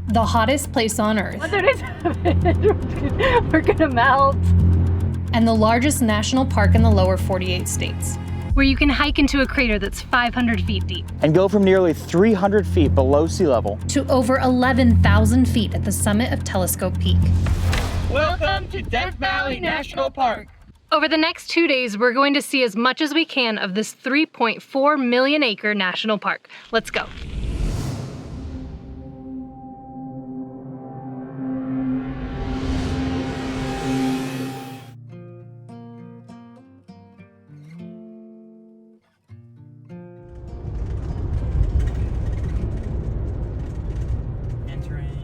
the hottest place on Earth. We're gonna melt. And the largest national park in the lower 48 states. Where you can hike into a crater that's 500 feet deep. And go from nearly 300 feet below sea level to over 11,000 feet at the summit of Telescope Peak. Welcome to Death Valley National Park. Over the next 2 days, we're going to see as much as we can of this 3.4 million acre national park. Let's go.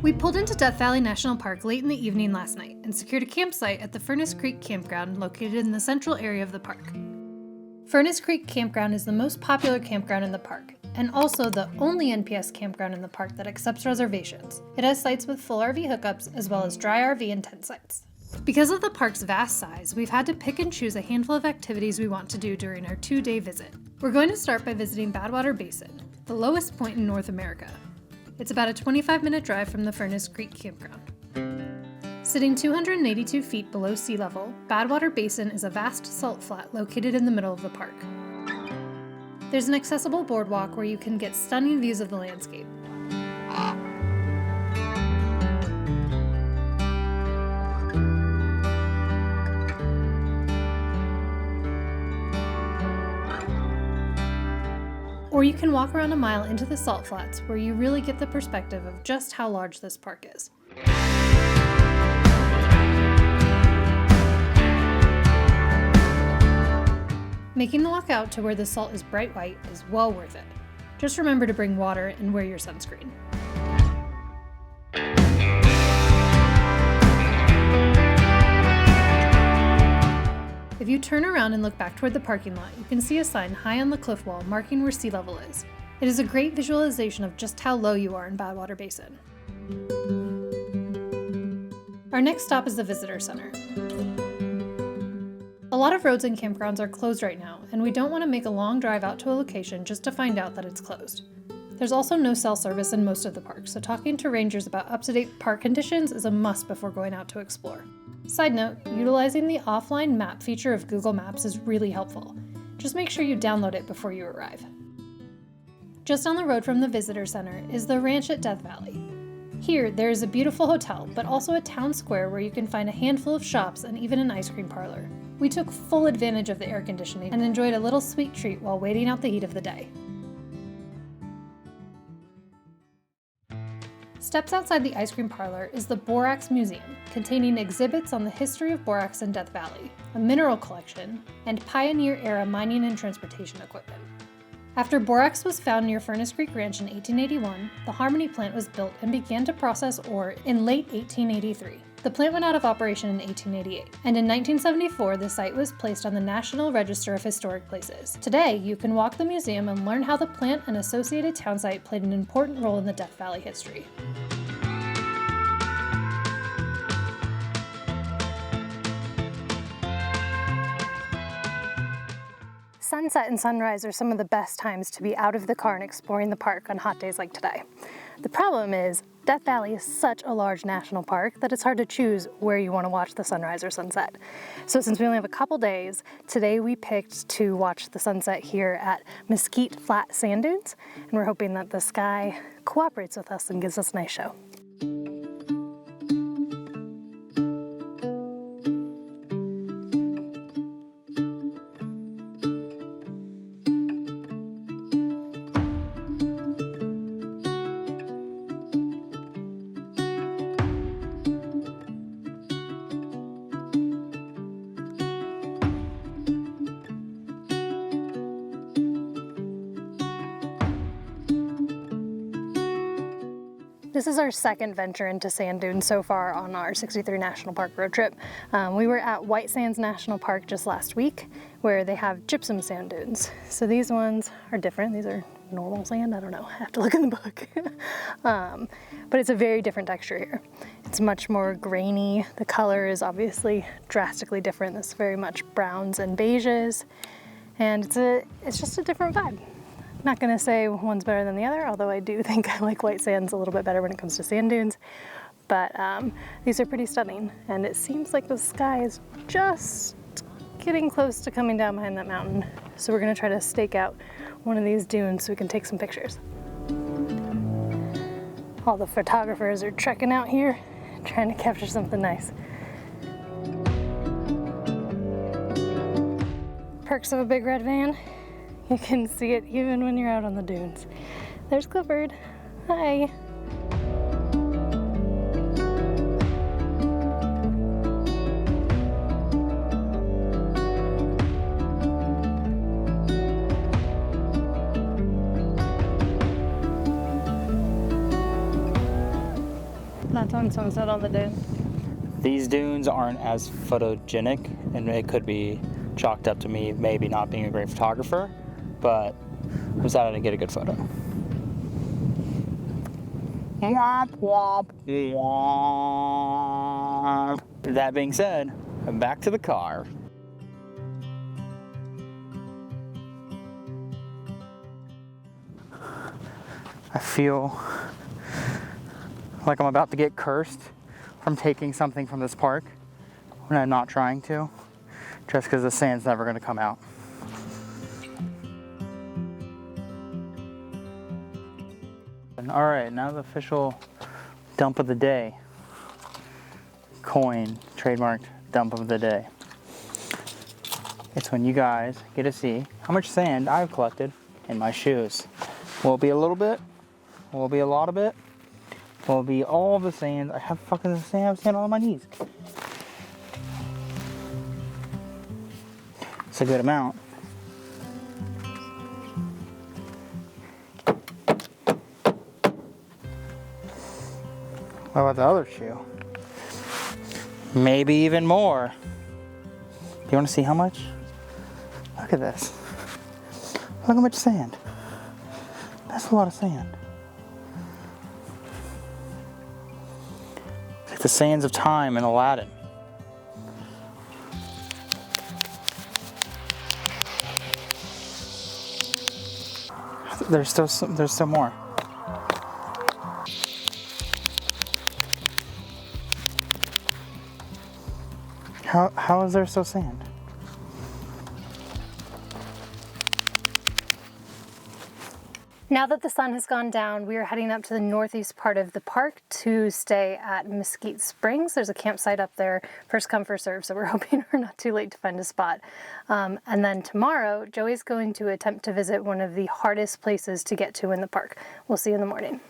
We pulled into Death Valley National Park late in the evening last night and secured a campsite at the Furnace Creek Campground located in the central area of the park. Furnace Creek Campground is the most popular campground in the park, and also the only NPS campground in the park that accepts reservations. It has sites with full RV hookups as well as dry RV and tent sites. Because of the park's vast size, we've had to pick and choose a handful of activities we want to do during our 2-day visit. We're going to start by visiting Badwater Basin, the lowest point in North America. It's about a 25-minute drive from the Furnace Creek Campground. Sitting 282 feet below sea level, Badwater Basin is a vast salt flat located in the middle of the park. There's an accessible boardwalk where you can get stunning views of the landscape. Or you can walk around a mile into the salt flats where you really get the perspective of just how large this park is. Making the walk out to where the salt is bright white is well worth it. Just remember to bring water and wear your sunscreen. If you turn around and look back toward the parking lot, you can see a sign high on the cliff wall marking where sea level is. It is a great visualization of just how low you are in Badwater Basin. Our next stop is the Visitor Center. A lot of roads and campgrounds are closed right now, and we don't want to make a long drive out to a location just to find out that it's closed. There's also no cell service in most of the parks, so talking to rangers about up-to-date park conditions is a must before going out to explore. Side note, utilizing the offline map feature of Google Maps is really helpful. Just make sure you download it before you arrive. Just down the road from the Visitor Center is the Ranch at Death Valley. Here, there is a beautiful hotel, but also a town square where you can find a handful of shops and even an ice cream parlor. We took full advantage of the air conditioning and enjoyed a little sweet treat while waiting out the heat of the day. Steps outside the ice cream parlor is the Borax Museum, containing exhibits on the history of borax in Death Valley, a mineral collection, and pioneer-era mining and transportation equipment. After borax was found near Furnace Creek Ranch in 1881, the Harmony plant was built and began to process ore in late 1883. The plant went out of operation in 1888, and in 1974 the site was placed on the National Register of Historic Places. Today, you can walk the museum and learn how the plant and associated town site played an important role in the Death Valley history. Sunset and sunrise are some of the best times to be out of the car and exploring the park on hot days like today. The problem is, Death Valley is such a large national park that it's hard to choose where you want to watch the sunrise or sunset. So since we only have a couple days, today we picked to watch the sunset here at Mesquite Flat Sand Dunes, and we're hoping that the sky cooperates with us and gives us a nice show. This is our second venture into sand dunes so far on our 63 National Park road trip. We were at White Sands National Park just last week where they have gypsum sand dunes. So these ones are different. These are normal sand, I don't know, I have to look in the book. But it's a very different texture here. It's much more grainy. The color is obviously drastically different. This is very much browns and beiges. And it's just a different vibe. Not gonna say one's better than the other, although I do think I like white sands a little bit better when it comes to sand dunes. But these are pretty stunning, and it seems like the sky is just getting close to coming down behind that mountain. So we're gonna try to stake out one of these dunes so we can take some pictures. All the photographers are trekking out here, trying to capture something nice. Perks of a big red van. You can see it even when you're out on the dunes. There's Clifford. Hi. That's on sunset on the dune. These dunes aren't as photogenic, and it could be chalked up to me maybe not being a great photographer, but I decided to get a good photo. Womp, womp, womp. That being said, I'm back to the car. I feel like I'm about to get cursed from taking something from this park when I'm not trying to, just because the sand's never going to come out. All right, now the official dump of the day. Coin, trademarked dump of the day. It's when you guys get to see how much sand I've collected in my shoes. Will it be a little bit? Will it be a lot of it? Will it be all the sand? I have fucking sand on my knees. It's a good amount. What about the other shoe? Maybe even more. Do you want to see how much? Look at this. Look how much sand. That's a lot of sand. It's like the sands of time in Aladdin. There's still more. How is there still sand? Now that the sun has gone down, we are heading up to the northeast part of the park to stay at Mesquite Springs. There's a campsite up there, first come, first serve, so we're hoping we're not too late to find a spot. And then tomorrow, Joey's going to attempt to visit one of the hardest places to get to in the park. We'll see you in the morning.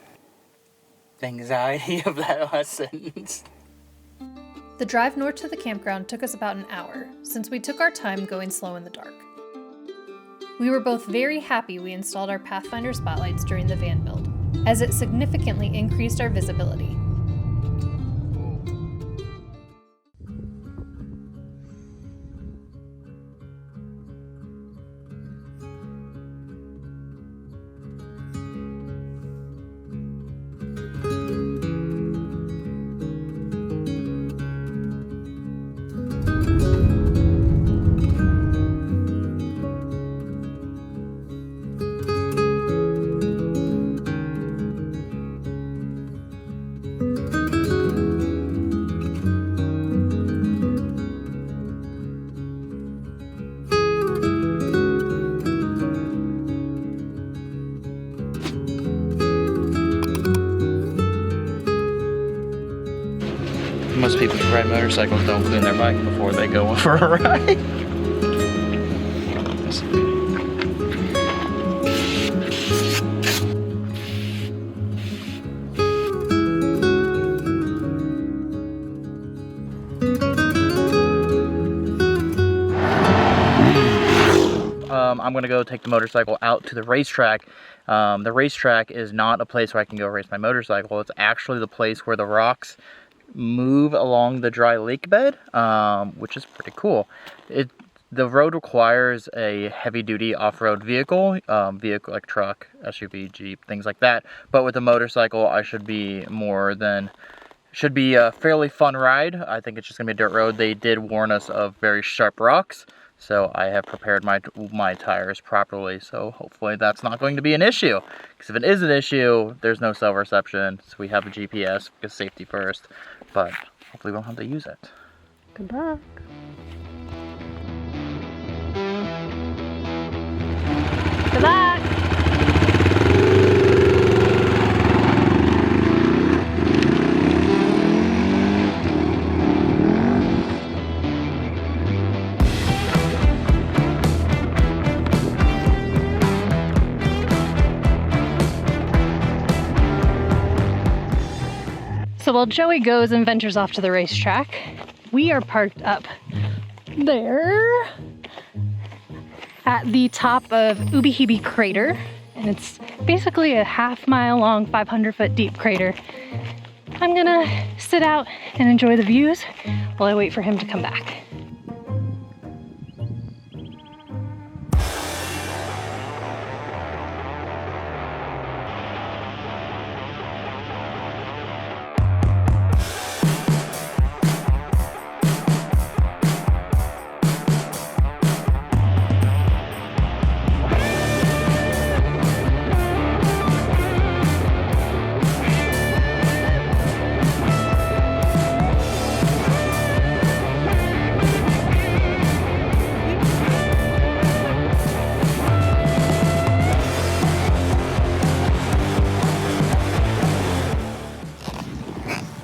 The anxiety of that last sentence. The drive north to the campground took us about an hour, since we took our time going slow in the dark. We were both very happy we installed our Pathfinder spotlights during the van build, as it significantly increased our visibility. Most people who ride motorcycles don't clean their bike before they go for a ride. I'm gonna go take the motorcycle out to the racetrack. The racetrack is not a place where I can go race my motorcycle. It's actually the place where the rocks move along the dry lake bed, which is pretty cool. The road requires a heavy-duty off-road vehicle like truck, SUV, Jeep, things like that. But with a motorcycle, I should be a fairly fun ride. I think it's just gonna be a dirt road. They did warn us of very sharp rocks, So I have prepared my tires properly, so hopefully that's not going to be an issue. Because if it is an issue, there's no cell reception, so we have a GPS, because safety first, but hopefully we won't have to use it. Good luck. Good luck. So while Joey goes and ventures off to the racetrack, we are parked up there at the top of Ubehebe crater. And it's basically a half-mile long, 500-foot deep crater. I'm gonna sit out and enjoy the views while I wait for him to come back.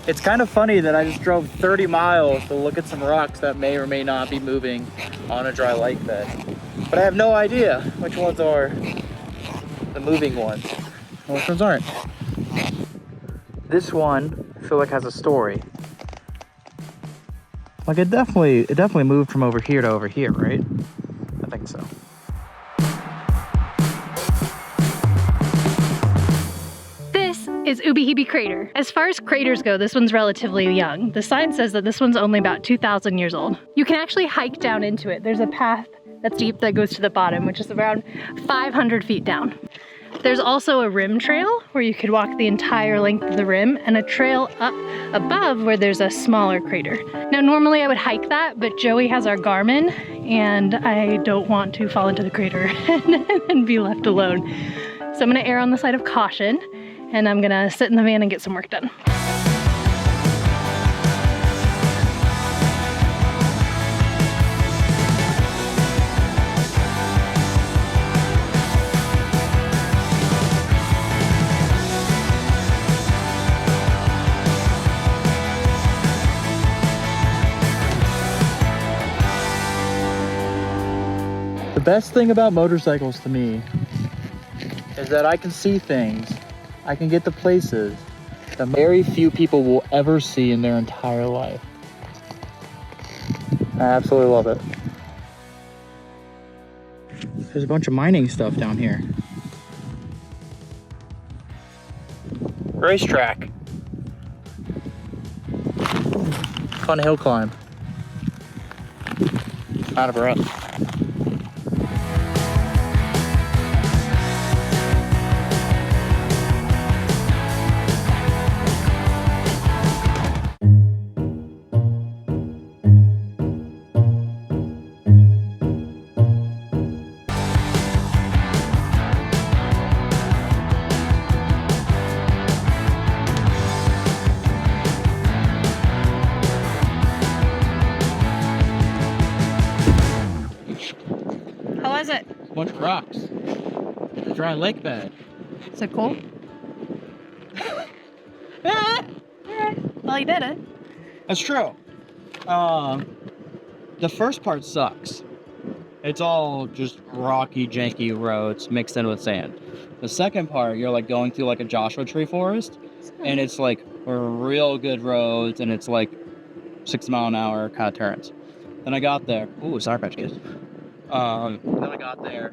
It's kind of funny that I just drove 30 miles to look at some rocks that may or may not be moving on a dry lake bed. But I have no idea which ones are the moving ones and which ones aren't. This one, I feel like has a story. Like it definitely moved from over here to over here, right? I think so. Is Ubehebe crater. As far as craters go, this one's relatively young. The sign says that this one's only about 2,000 years old. You can actually hike down into it. There's a path that's deep that goes to the bottom, which is around 500 feet down. There's also a rim trail where you could walk the entire length of the rim, and a trail up above where there's a smaller crater. Now normally I would hike that, but Joey has our Garmin and I don't want to fall into the crater and be left alone. So I'm gonna err on the side of caution, and I'm gonna sit in the van and get some work done. The best thing about motorcycles to me is that I can see things. I can get to places that very few people will ever see in their entire life. I absolutely love it. There's a bunch of mining stuff down here. Racetrack. Fun hill climb. Out of breath. How was it? Bunch of rocks. A dry lake bed. Is it cool? Well, you did it. That's true. The first part sucks. It's all just rocky, janky roads mixed in with sand. The second part, you're like going through like a Joshua Tree forest, and it's like real good roads, and it's like 6 mile an hour kind of turns. Then I got there. Ooh, Sour Patch Kids. Then I got there,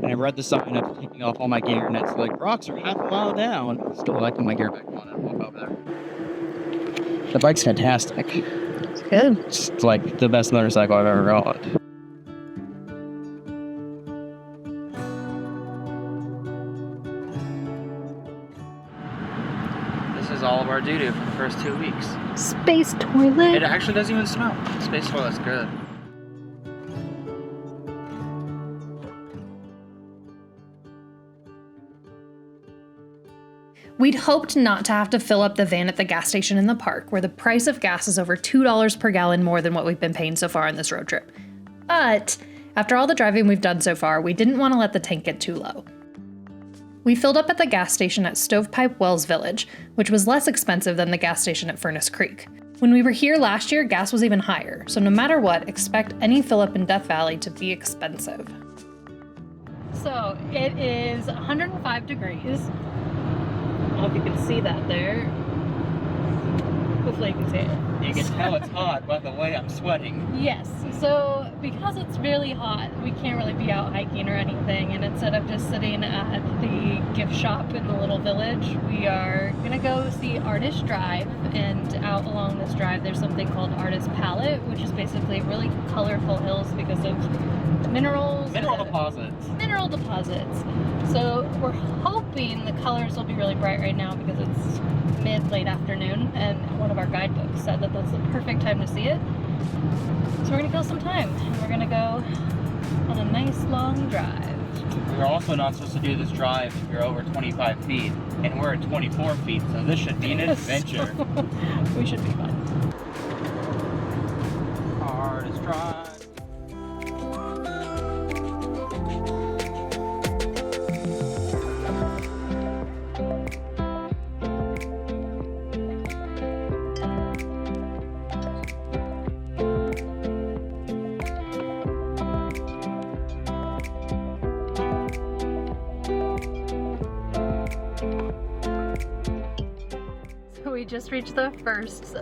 and I read the sign of taking off all my gear, and it's like rocks are half a mile down. Still liking my gear back on and walk over there. The bike's fantastic. It's good. It's like the best motorcycle I've ever owned. This is all of our doo-doo for the first 2 weeks. Space toilet. It actually doesn't even smell. Space toilet's good. We'd hoped not to have to fill up the van at the gas station in the park, where the price of gas is over $2 per gallon more than what we've been paying so far on this road trip. But after all the driving we've done so far, we didn't want to let the tank get too low. We filled up at the gas station at Stovepipe Wells Village, which was less expensive than the gas station at Furnace Creek. When we were here last year, gas was even higher, so no matter what, expect any fill up in Death Valley to be expensive. So it is 105 degrees. I don't know if you can see that there. Hopefully you can see it. You can tell it's hot by the way I'm sweating. Yes, so because it's really hot, we can't really be out hiking or anything, and instead of just sitting at the gift shop in the little village, we are gonna go see Artist Drive, and out along this drive there's something called Artist Palette, which is basically really colorful hills because of minerals. Mineral deposits. Mineral deposits. So we're hoping the colors will be really bright right now because it's late afternoon, and one of our guidebooks said that that's the perfect time to see it. So we're gonna kill some time, and we're gonna go on a nice long drive. We're also not supposed to do this drive if you're over 25 feet, and we're at 24 feet, so this should be an adventure. We should be fine. Artist Drive. We just reached the first,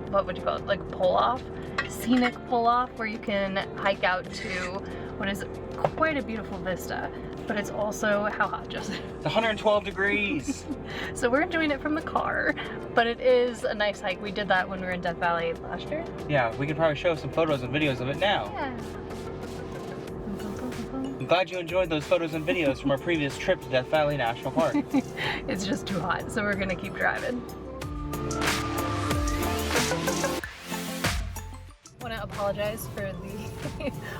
what would you call it, like pull-off? Scenic pull-off, where you can hike out to what is quite a beautiful vista, but it's also, how hot, Joseph? It's 112 degrees. So we're doing it from the car, but it is a nice hike. We did that when we were in Death Valley last year. Yeah, we can probably show some photos and videos of it now. Yeah. I'm glad you enjoyed those photos and videos from our previous trip to Death Valley National Park. It's just too hot, so we're gonna keep driving. Want to apologize for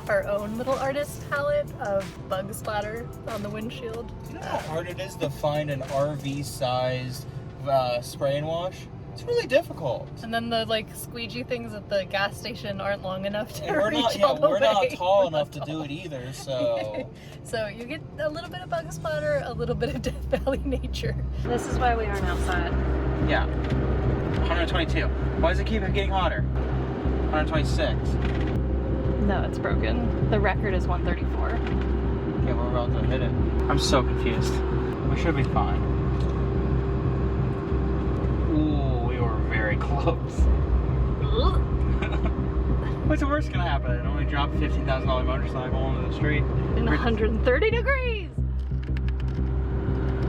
our own little artist palette of bug splatter on the windshield. You know how hard it is to find an RV-sized spray and wash? It's really difficult. And then the like squeegee things at the gas station aren't long enough to And we're reach not, all the we're way. not tall enough to do it either, so. So you get a little bit of bug splatter, a little bit of Death Valley nature. This is why we aren't outside. Yeah. 122. Why does it keep getting hotter? 126. No, it's broken. The record is 134. Okay, we're about to hit it. I'm so confused. We should be fine. Ooh, we were very close. What's the worst gonna happen? It only dropped a $15,000 motorcycle onto the street. In 130 degrees!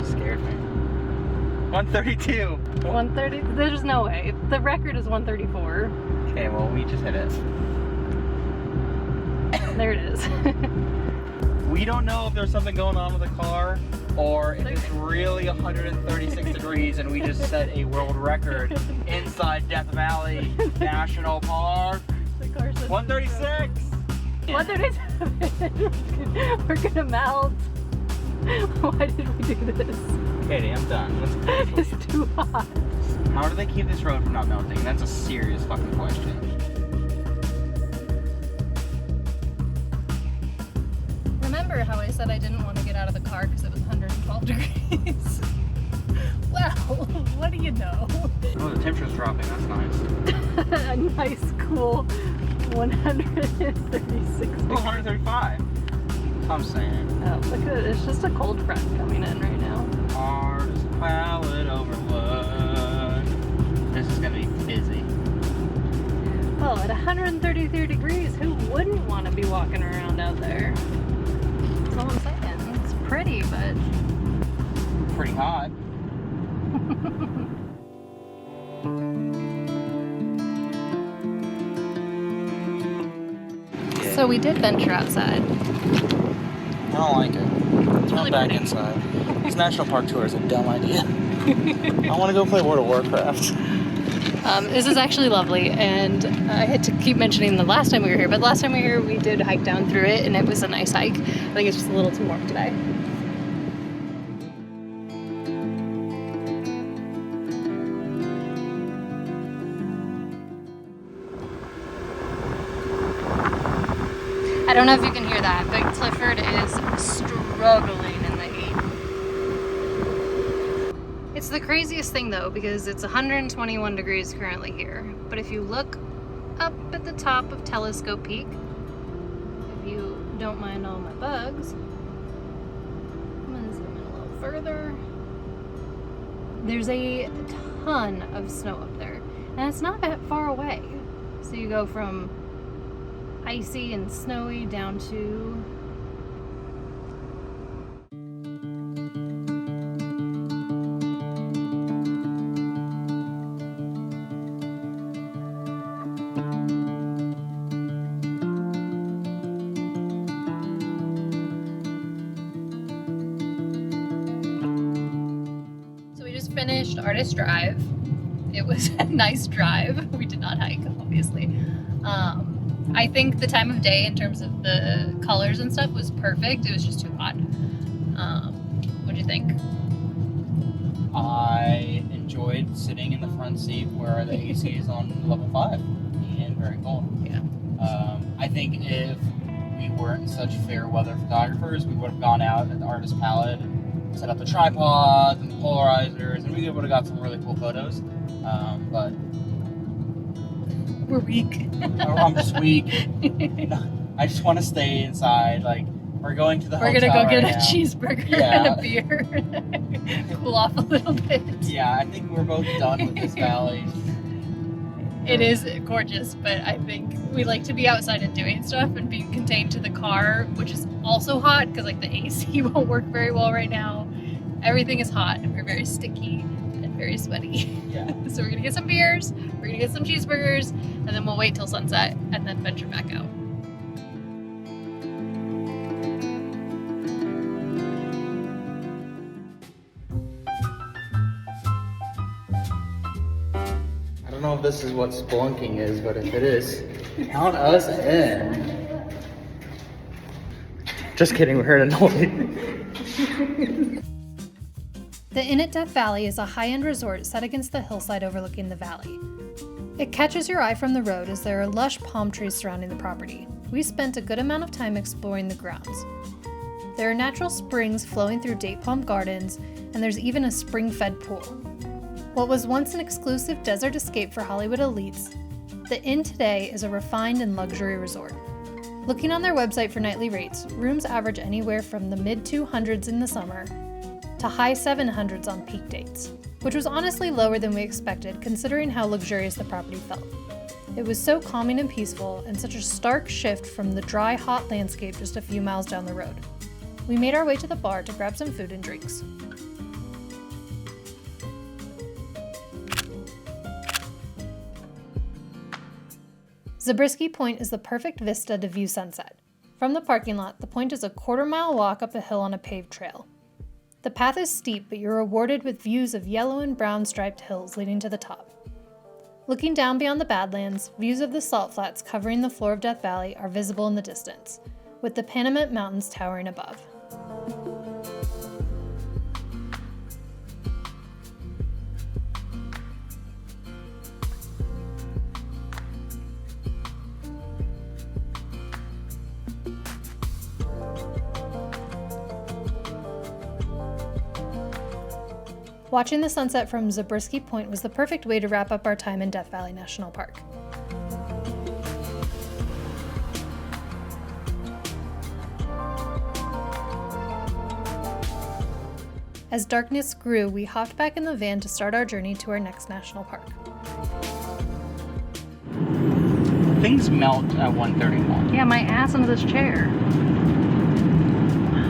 Scared me. 132. 130, there's no way. The record is 134. Okay, well, we just hit it. There it is. We don't know if there's something going on with the car or if it's really 136 degrees and we just set a world record inside Death Valley National Park. The car says 136! 137. We're gonna melt. Why did we do this? Katie, I'm done. Let's go. It's too hot. How do they keep this road from not melting? That's a serious fucking question. Remember how I said I didn't want to get out of the car because it was 112 degrees? Well, what do you know? Oh, the temperature's dropping. That's nice. A nice, cool 136 degrees. Oh, 135. That's what I'm saying. Oh, look at it. It's just a cold front coming in right now. Artist palette overload. This is gonna be busy. Well, at 133 degrees, who wouldn't want to be walking around out there? That's all I'm saying. It's pretty, but... Pretty hot. So we did venture outside. I don't like it. It's really back pretty. inside. This national park tour is a dumb idea. I want to go play World of Warcraft. This is actually lovely, and I had to keep mentioning the last time we were here, but last time we were here, we did hike down through it, and it was a nice hike. I think it's just a little too warm today. I don't know if you can hear that, but Clifford is struggling in the heat. It's the craziest thing though, because it's 121 degrees currently here. But if you look up at the top of Telescope Peak, if you don't mind all my bugs, I'm gonna zoom in a little further. There's a ton of snow up there, and it's not that far away. So you go from icy and snowy down to finished Artist Drive. It was a nice drive. We did not hike, obviously. I think the time of day in terms of the colors and stuff was perfect. It was just too hot. What do you think? I enjoyed sitting in the front seat where the AC is on level 5 and very cold. Yeah. I think if we weren't such fair weather photographers, we would have gone out at the Artist Palette and set up the tripods and the polarizers, and we would have got some really cool photos. But we're weak. I'm just weak. I just want to stay inside. Like, we're going to the hotel. We're gonna go get right a now. cheeseburger and a beer. Cool off a little bit. Yeah, I think we're both done with this valley. It is gorgeous, but I think we like to be outside and doing stuff and being contained to the car, which is also hot because like the AC won't work very well right now. Everything is hot and we're very sticky and very sweaty. Yeah. So we're gonna get some beers, we're gonna get some cheeseburgers, and then we'll wait till sunset and then venture back out. I don't know if this is what spelunking is, but if it is, count us in. Just kidding, we heard a noise. The Inn at Death Valley is a high-end resort set against the hillside overlooking the valley. It catches your eye from the road as there are lush palm trees surrounding the property. We spent a good amount of time exploring the grounds. There are natural springs flowing through date palm gardens, and there's even a spring-fed pool. What was once an exclusive desert escape for Hollywood elites, the Inn today is a refined and luxury resort. Looking on their website for nightly rates, rooms average anywhere from the mid-200s in the summer to high 700s on peak dates, which was honestly lower than we expected considering how luxurious the property felt. It was so calming and peaceful, and such a stark shift from the dry, hot landscape just a few miles down the road. We made our way to the bar to grab some food and drinks. Zabriskie Point is the perfect vista to view sunset. From the parking lot, the point is a quarter-mile walk up a hill on a paved trail. The path is steep, but you're rewarded with views of yellow and brown striped hills leading to the top. Looking down beyond the Badlands, views of the salt flats covering the floor of Death Valley are visible in the distance, with the Panamint Mountains towering above. Watching the sunset from Zabriskie Point was the perfect way to wrap up our time in Death Valley National Park. As darkness grew, we hopped back in the van to start our journey to our next national park. Things melt at 1:31. Yeah, my ass into this chair.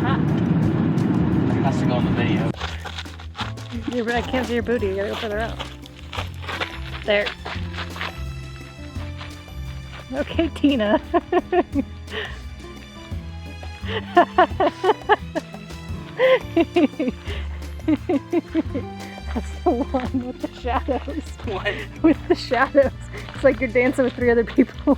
Hot. It has to go in the video. I can't see your booty, you gotta go further out. There. Okay, Tina. That's the one with the shadows. What? With the shadows. It's like you're dancing with 3 other people.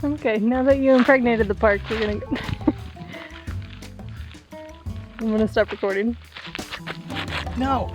Okay, now that you impregnated the park, you're gonna go. I'm gonna stop recording. No.